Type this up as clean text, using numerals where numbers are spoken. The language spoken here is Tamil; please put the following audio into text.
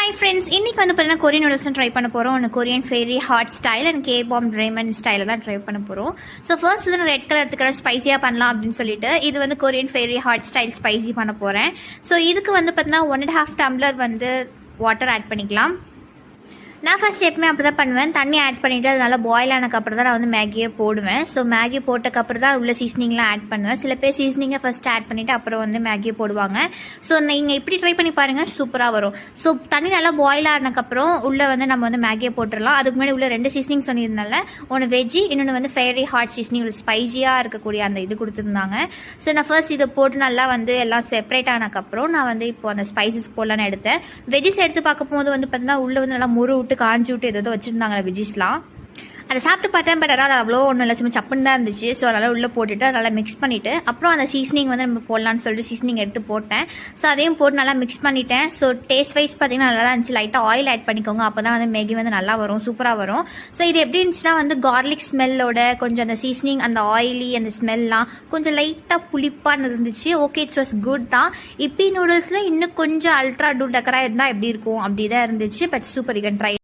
ஹாய் ஃப்ரெண்ட்ஸ், இன்னைக்கு வந்து பார்த்தீங்கன்னா கொரியன் நூடுல்ஸ் ட்ரை பண்ண போகிறோம். ஒன்று Korean fiery hot style and கேபாம் ரேமன் ஸ்டைலில் தான் ட்ரை பண்ண போகிறோம். ஸோ ஃபர்ஸ்ட் வந்து ரெட் கலர் எடுத்துக்கிறேன், ஸ்பைசியாக பண்ணலாம் அப்படின்னு சொல்லிட்டு. இது வந்து Korean fiery hot style spicy பண்ண போகிறேன். ஸோ இதுக்கு வந்து பார்த்தீங்கன்னா 1.5 டம்ளர் வந்து வாட்டர் ஆட் பண்ணிக்கலாம். நான் ஃபஸ்ட் எப்பவுமே அப்படி தான் பண்ணுவேன். தண்ணி ஆட் பண்ணிவிட்டு அது நல்லா பாயில் ஆனதுக்கப்புறம் தான் நான் வந்து மேகியே போடுவேன். ஸோ மேகி போட்டக்கப்புறம் தான் உள்ள சீசனிங்லாம் ஆட் பண்ணுவேன். சில பேர் சீசனிங்கை ஃபஸ்ட் ஆட் பண்ணிவிட்டு அப்புறம் வந்து மேகியை போடுவாங்க. ஸோ நீங்கள் இப்படி ட்ரை பண்ணி பாருங்கள், சூப்பராக வரும். ஸோ தண்ணி நல்லா பாயில் ஆனதுக்கப்புறம் உள்ளே வந்து நம்ம வந்து மேகியை போட்டுடலாம். அதுக்கு முன்னாடி உள்ள 2 சீசனிங் சொன்னிருந்தால, ஒன்று வெஜ்ஜி, இன்னொன்று வந்து ஃபேரி ஹாட் சீசனிங், ஒரு ஸ்பைசியாக இருக்கக்கூடிய அந்த இது கொடுத்துருந்தாங்க. ஸோ நான் ஃபர்ஸ்ட் இதை போட்டு நல்லா வந்து எல்லாம் செப்பரேட் ஆனதுக்கப்புறம் நான் வந்து இப்போ அந்த ஸ்பைசஸ் போடலான்னு எடுத்தேன். வெஜ்ஜிஸ் எடுத்து பார்க்கும்போது வந்து பார்த்தீங்கன்னா உள்ளே வந்து நல்லா முறு விட்டு காஞ்சி விட்டு ஏதோ வச்சுருந்தாங்க வெஜ்ஜிஸ்லாம். அதை சாப்பிட்டு பார்த்தேன், பட் அதனால் அவ்வளோ ஒன்றும் இல்லை, சும்மா சப்புன்னு தான் இருந்துச்சு. ஸோ அதனால் உள்ளே போட்டுட்டு நல்லா மிக்ஸ் பண்ணிவிட்டு அப்புறம் அந்த சீசனிங் வந்து நம்ம போடலான்னு சொல்லிட்டு சீசனிங் எடுத்து போட்டேன். ஸோ அதையும் போட்டு நல்லா மிக்ஸ் பண்ணிட்டேன். ஸோ டேஸ்ட் வைஸ் பார்த்தீங்கன்னா நல்லா தான் இருந்துச்சு. லைட்டாக ஆயில் ஆட் பண்ணிக்கோங்க, அப்போ தான் வந்து மேகி வந்து நல்லா வரும், சூப்பராக வரும். ஸோ இது எப்படி இருந்துச்சுன்னா வந்து கார்லிக் ஸ்மெல்லோட கொஞ்சம் அந்த சீசனிங், அந்த ஆயிலி அந்த ஸ்மெல்லாம் கொஞ்சம் லைட்டாக புளிப்பாக இருந்துச்சு. ஓகே, இட்ஸ் வாஸ் குட் தான். இப்பி நூடுல்ஸில் இன்னும் கொஞ்சம் அல்ட்ரா டூ டக்கராக இருந்தால் எப்படி இருக்கும் அப்படி தான் இருந்துச்சு. But super, you can try.